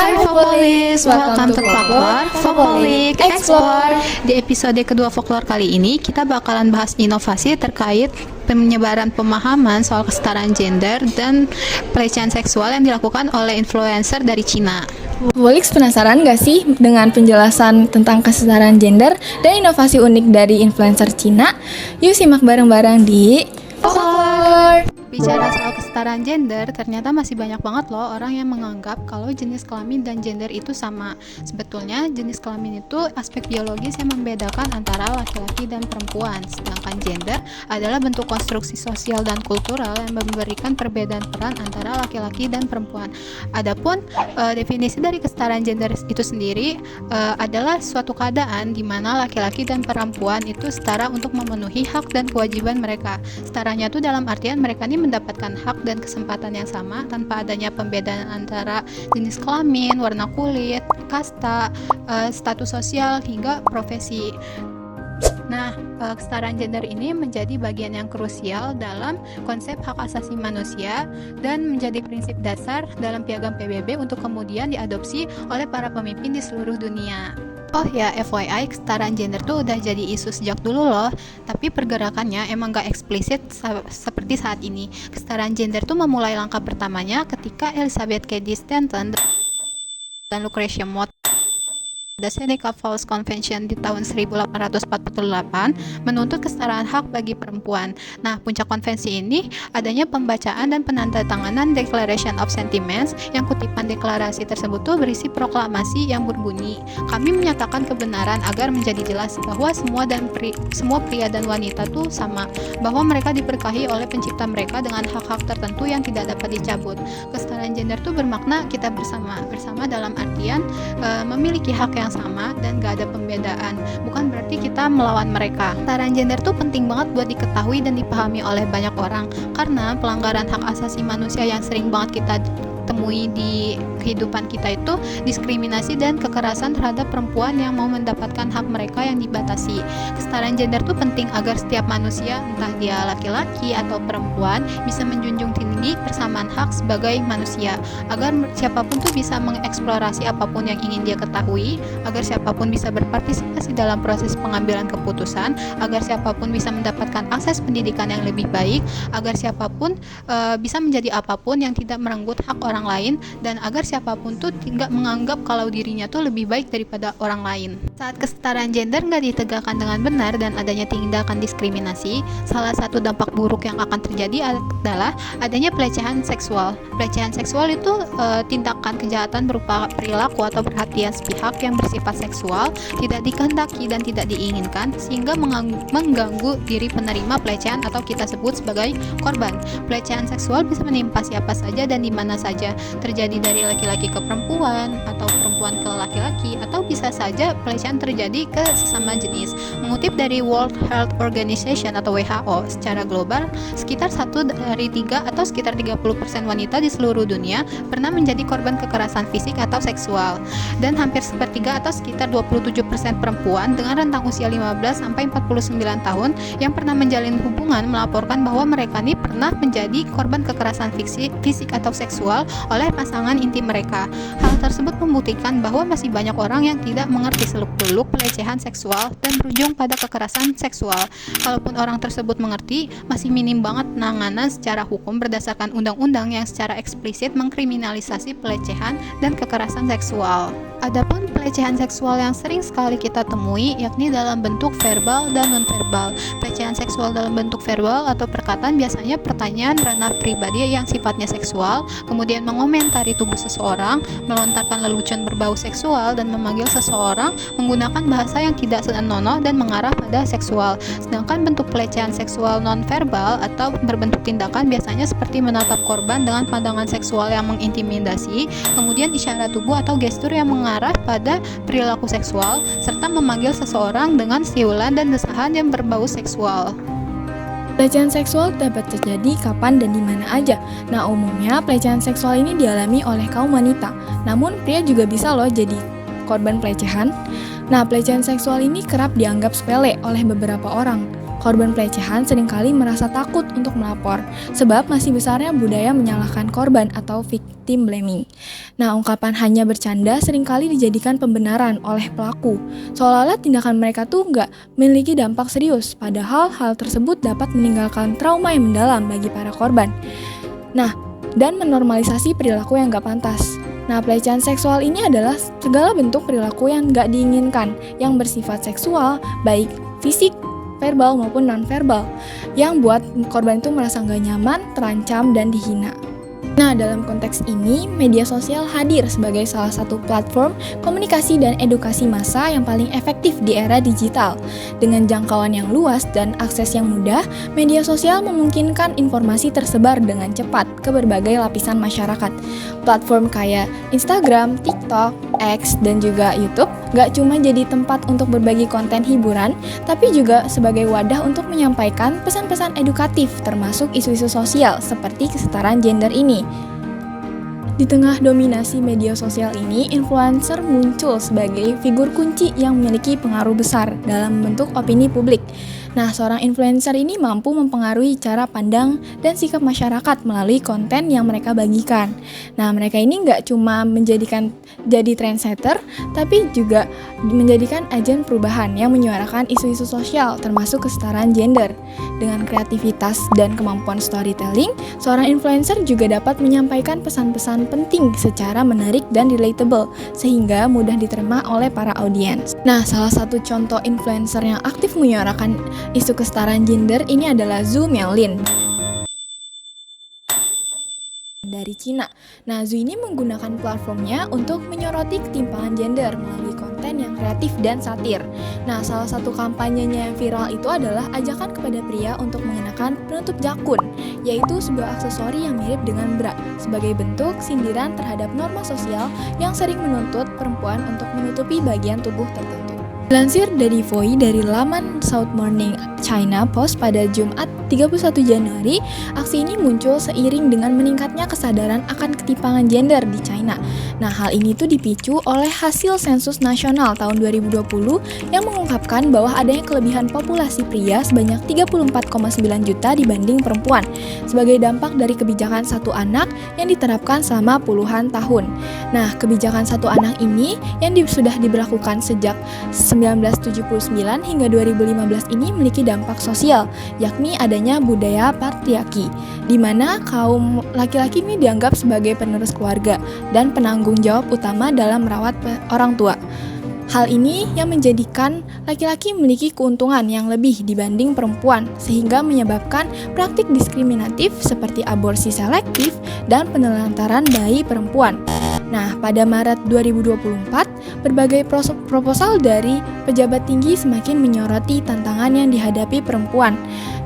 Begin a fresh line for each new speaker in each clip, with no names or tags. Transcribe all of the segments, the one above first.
Hai Vokolis, welcome to Folklore, Vokolik Explore. Di episode kedua Folklore kali ini, kita bakalan bahas inovasi terkait penyebaran pemahaman soal kesetaraan gender dan pelecehan seksual yang dilakukan oleh influencer dari Cina.
Volix penasaran gak sih dengan penjelasan tentang kesetaraan gender dan inovasi unik dari influencer Cina? Yuk simak bareng-bareng di Folklore.
Bicara soal kesetaraan gender, ternyata masih banyak banget loh orang yang menganggap kalau jenis kelamin dan gender itu sama. Sebetulnya jenis kelamin itu aspek biologis yang membedakan antara laki-laki dan perempuan, sedangkan gender adalah bentuk konstruksi sosial dan kultural yang memberikan perbedaan peran antara laki-laki dan perempuan. Adapun definisi dari kesetaraan gender itu sendiri adalah suatu keadaan di mana laki-laki dan perempuan itu setara untuk memenuhi hak dan kewajiban mereka. Setaranya itu dalam artian mereka ini mendapatkan hak dan kesempatan yang sama tanpa adanya pembedaan antara jenis kelamin, warna kulit, kasta, status sosial hingga profesi. Nah, kesetaraan gender ini menjadi bagian yang krusial dalam konsep hak asasi manusia dan menjadi prinsip dasar dalam piagam PBB untuk kemudian diadopsi oleh para pemimpin di seluruh dunia. Oh ya, FYI, kesetaraan gender tuh udah jadi isu sejak dulu loh, tapi pergerakannya emang gak eksplisit seperti saat ini. Kesetaraan gender tuh memulai langkah pertamanya ketika Elizabeth Cady Stanton dan Lucretia Mott The Seneca Falls Convention di tahun 1848 menuntut kesetaraan hak bagi perempuan. Nah, puncak konvensi ini adanya pembacaan dan penandatanganan Declaration of Sentiments yang kutipan deklarasi tersebut tuh berisi proklamasi yang berbunyi, kami menyatakan kebenaran agar menjadi jelas bahwa semua pria dan wanita tuh sama, bahwa mereka diberkahi oleh pencipta mereka dengan hak-hak tertentu yang tidak dapat dicabut. Kesetaraan gender tuh bermakna kita bersama dalam artian memiliki hak yang sama dan gak ada pembedaan, bukan berarti kita melawan mereka. Kesetaraan gender tuh penting banget buat diketahui dan dipahami oleh banyak orang, karena pelanggaran hak asasi manusia yang sering banget kita temui di kehidupan kita itu diskriminasi dan kekerasan terhadap perempuan yang mau mendapatkan hak mereka yang dibatasi. Kesetaraan gender tuh penting agar setiap manusia, entah dia laki-laki atau perempuan, bisa menjunjung tinggi persamaan hak sebagai manusia, agar siapapun tuh bisa mengeksplorasi apapun yang ingin dia ketahui, agar siapapun bisa berpartisipasi dalam proses pengambilan keputusan, agar siapapun bisa mendapatkan akses pendidikan yang lebih baik, agar siapapun bisa menjadi apapun yang tidak merenggut hak orang lain, dan agar siapapun tuh tidak menganggap kalau dirinya tuh lebih baik daripada orang lain. Saat kesetaraan gender nggak ditegakkan dengan benar dan adanya tindakan diskriminasi, salah satu dampak buruk yang akan terjadi adalah adanya pelecehan seksual. Pelecehan seksual itu tindakan kejahatan berupa perilaku atau perhatian sepihak yang bersifat seksual, tidak dikehendaki dan tidak diinginkan, sehingga mengganggu diri penerima pelecehan atau kita sebut sebagai korban. Pelecehan seksual bisa menimpa siapa saja dan di mana saja, terjadi dari laki-laki ke perempuan atau perempuan ke laki-laki, atau bisa saja pelecehan terjadi ke sesama jenis. Mengutip dari World Health Organization atau WHO, secara global sekitar 1 dari 3 atau sekitar 30% wanita di seluruh dunia pernah menjadi korban kekerasan fisik atau seksual, dan hampir sepertiga atau sekitar 27% perempuan dengan rentang usia 15 sampai 49 tahun yang pernah menjalin hubungan melaporkan bahwa mereka ini pernah menjadi korban kekerasan fisik atau seksual oleh pasangan intim mereka. Hal tersebut membuktikan bahwa masih banyak orang yang tidak mengerti seluk-beluk pelecehan seksual dan berujung pada kekerasan seksual. Kalaupun orang tersebut mengerti, masih minim banget penanganan secara hukum berdasarkan undang-undang yang secara eksplisit mengkriminalisasi pelecehan dan kekerasan seksual. Adapun pelecehan seksual yang sering sekali kita temui yakni dalam bentuk verbal dan non-verbal. Pelecehan seksual dalam bentuk verbal atau perkataan biasanya pertanyaan ranah pribadi yang sifatnya seksual, kemudian mengomentari tubuh seseorang, melontarkan lelucon berbau seksual, dan memanggil seseorang menggunakan bahasa yang tidak senonoh dan mengarah pada seksual. Sedangkan bentuk pelecehan seksual non-verbal atau berbentuk tindakan biasanya seperti menatap korban dengan pandangan seksual yang mengintimidasi, kemudian isyarat tubuh atau gestur yang mengarah pada perilaku seksual, serta memanggil seseorang dengan siulan dan desahan yang berbau seksual.
Pelecehan seksual dapat terjadi kapan dan di mana aja. Nah, umumnya pelecehan seksual ini dialami oleh kaum wanita. Namun, pria juga bisa loh jadi korban pelecehan. Nah, pelecehan seksual ini kerap dianggap sepele oleh beberapa orang. korban pelecehan seringkali merasa takut untuk melapor, sebab masih besarnya budaya menyalahkan korban atau victim blaming. Nah, ungkapan hanya bercanda seringkali dijadikan pembenaran oleh pelaku, seolah-olah tindakan mereka tuh nggak memiliki dampak serius, padahal hal tersebut dapat meninggalkan trauma yang mendalam bagi para korban. Nah, dan menormalisasi perilaku yang nggak pantas. Nah, pelecehan seksual ini adalah segala bentuk perilaku yang nggak diinginkan, yang bersifat seksual, baik fisik, verbal maupun non-verbal, yang buat korban itu merasa nggak nyaman, terancam, dan dihina. Nah, dalam konteks ini, media sosial hadir sebagai salah satu platform komunikasi dan edukasi massa yang paling efektif di era digital. Dengan jangkauan yang luas dan akses yang mudah, media sosial memungkinkan informasi tersebar dengan cepat ke berbagai lapisan masyarakat. Platform kayak Instagram, TikTok, X, dan juga YouTube gak cuma jadi tempat untuk berbagi konten hiburan, tapi juga sebagai wadah untuk menyampaikan pesan-pesan edukatif termasuk isu-isu sosial seperti kesetaraan gender ini. Di tengah dominasi media sosial ini, influencer muncul sebagai figur kunci yang memiliki pengaruh besar dalam membentuk opini publik. Nah, seorang influencer ini mampu mempengaruhi cara pandang dan sikap masyarakat melalui konten yang mereka bagikan. Nah, mereka ini nggak cuma jadi trendsetter, tapi juga menjadikan agen perubahan yang menyuarakan isu-isu sosial, termasuk kesetaraan gender. Dengan kreativitas dan kemampuan storytelling, seorang influencer juga dapat menyampaikan pesan-pesan penting secara menarik dan relatable, sehingga mudah diterima oleh para audiens. Nah, salah satu contoh influencer yang aktif menyuarakan isu kesetaraan gender ini adalah Zhu Miaolin dari Cina. Nah, Zhu ini menggunakan platformnya untuk menyoroti ketimpangan gender melalui konten yang kreatif dan satir. Nah, salah satu kampanyenya yang viral itu adalah ajakan kepada pria untuk mengenakan penutup jakun, yaitu sebuah aksesori yang mirip dengan bra, sebagai bentuk sindiran terhadap norma sosial yang sering menuntut perempuan untuk menutupi bagian tubuh tertentu. Dilansir dari Voi dari laman South Morning China Post pada Jumat 31 Januari, aksi ini muncul seiring dengan meningkatnya kesadaran akan ketimpangan gender di China. Nah, hal ini tuh dipicu oleh hasil sensus nasional tahun 2020 yang mengungkapkan bahwa adanya kelebihan populasi pria sebanyak 34,9 juta dibanding perempuan, sebagai dampak dari kebijakan satu anak yang diterapkan selama puluhan tahun. Nah, kebijakan satu anak ini yang sudah diberlakukan sejak 1979 hingga 2015 ini memiliki dampak sosial, yakni adanya budaya patriarki, di mana kaum laki-laki ini dianggap sebagai penerus keluarga dan penanggung jawab utama dalam merawat orang tua. Hal ini yang menjadikan laki-laki memiliki keuntungan yang lebih dibanding perempuan, sehingga menyebabkan praktik diskriminatif seperti aborsi selektif dan penelantaran bayi perempuan. Nah, pada Maret 2024, berbagai proposal dari pejabat tinggi semakin menyoroti tantangan yang dihadapi perempuan.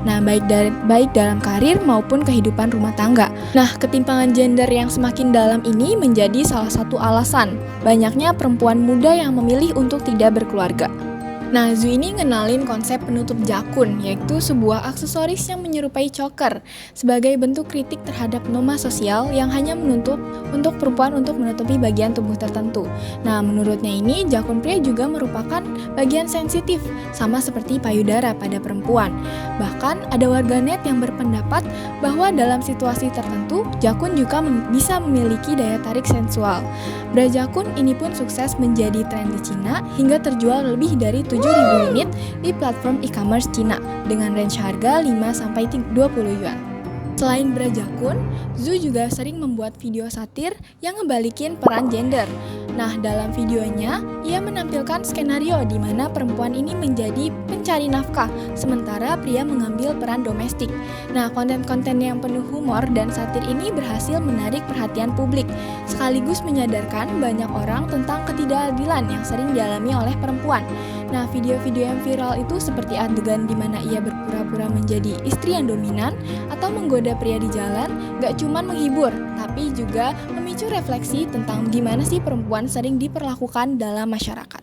Nah, baik dalam karir maupun kehidupan rumah tangga. Nah, ketimpangan gender yang semakin dalam ini menjadi salah satu alasan banyaknya perempuan muda yang memilih untuk tidak berkeluarga. Nah, Zhu ini ngenalin konsep penutup jakun, yaitu sebuah aksesoris yang menyerupai choker sebagai bentuk kritik terhadap norma sosial yang hanya menuntut untuk perempuan untuk menutupi bagian tubuh tertentu. Nah, menurutnya ini jakun pria juga merupakan bagian sensitif, sama seperti payudara pada perempuan. Bahkan ada warganet yang berpendapat bahwa dalam situasi tertentu, jakun juga bisa memiliki daya tarik sensual. Bra jakun ini pun sukses menjadi tren di Cina hingga terjual lebih dari 7.000 unit di platform e-commerce Cina dengan range harga 5-20 yuan. Selain bra jakun, Zhu juga sering membuat video satir yang ngebalikin peran gender. Nah, dalam videonya, ia menampilkan skenario di mana perempuan ini menjadi pencari nafkah, sementara pria mengambil peran domestik. Nah, konten-konten yang penuh humor dan satir ini berhasil menarik perhatian publik, sekaligus menyadarkan banyak orang tentang ketidakadilan yang sering dialami oleh perempuan. Nah, video-video yang viral itu seperti adegan di mana ia berpura-pura menjadi istri yang dominan atau menggoda pria di jalan, gak cuman menghibur, tapi juga memicu refleksi tentang gimana sih perempuan sering diperlakukan dalam masyarakat.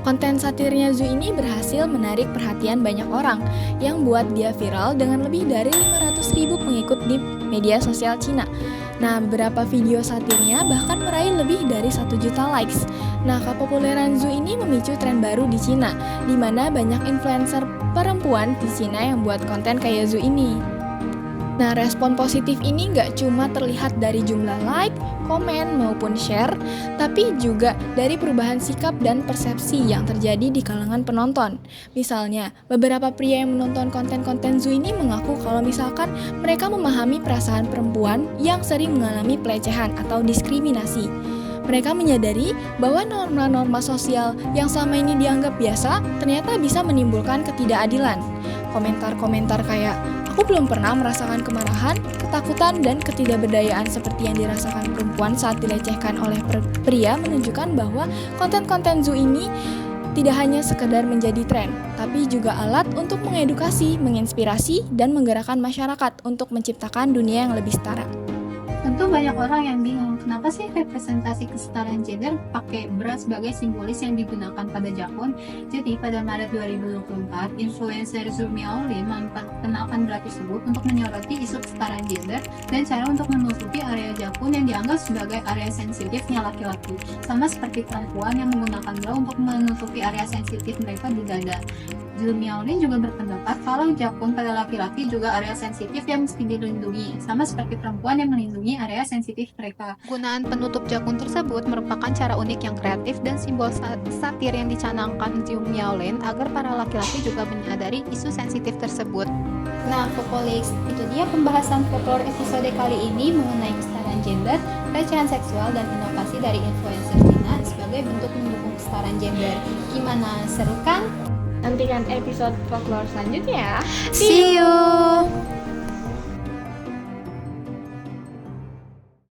Konten satirnya Zhu ini berhasil menarik perhatian banyak orang yang buat dia viral dengan lebih dari 500.000 pengikut di media sosial Cina. Nah, beberapa video satirnya bahkan meraih lebih dari 1 juta likes. Nah, kepopuleran Zhu ini memicu tren baru di Cina, di mana banyak influencer perempuan di Cina yang buat konten kayak Zhu ini. Nah, respon positif ini nggak cuma terlihat dari jumlah like, komen, maupun share, tapi juga dari perubahan sikap dan persepsi yang terjadi di kalangan penonton. Misalnya, beberapa pria yang menonton konten-konten Zhu ini mengaku kalau misalkan mereka memahami perasaan perempuan yang sering mengalami pelecehan atau diskriminasi. Mereka menyadari bahwa norma-norma sosial yang selama ini dianggap biasa ternyata bisa menimbulkan ketidakadilan. Komentar-komentar kayak, "Aku belum pernah merasakan kemarahan, ketakutan, dan ketidakberdayaan seperti yang dirasakan perempuan saat dilecehkan oleh pria," menunjukkan bahwa konten-konten Zhu ini tidak hanya sekedar menjadi tren, tapi juga alat untuk mengedukasi, menginspirasi, dan menggerakkan masyarakat untuk menciptakan dunia yang lebih setara.
Tentu banyak orang yang bingung, kenapa sih representasi kesetaraan gender pakai beras sebagai simbolis yang digunakan pada jakun? Jadi pada Maret 2024, influencer Zhu Miaolin memperkenalkan beras tersebut untuk menyoroti isu kesetaraan gender dan cara untuk menutupi area jakun yang dianggap sebagai area sensitifnya laki-laki, sama seperti perempuan yang menggunakan bra untuk menutupi area sensitif mereka di dada. Zhu Miaolin juga berpendapat kalau jakun pada laki-laki juga area sensitif yang mesti dilindungi, sama seperti perempuan yang melindungi area sensitif mereka. Gunaan penutup jakun tersebut merupakan cara unik yang kreatif dan simbol satir yang dicanangkan Zhu Miaolin agar para laki-laki juga menyadari isu sensitif tersebut. Nah, Fopolix, itu dia pembahasan folklore episode kali ini mengenai kesetaraan gender, pelecehan seksual, dan inovasi dari influencer Cina sebagai bentuk mendukung kesetaraan gender. Gimana, seru kan?
Nantikan episode folklore selanjutnya ya.
See you!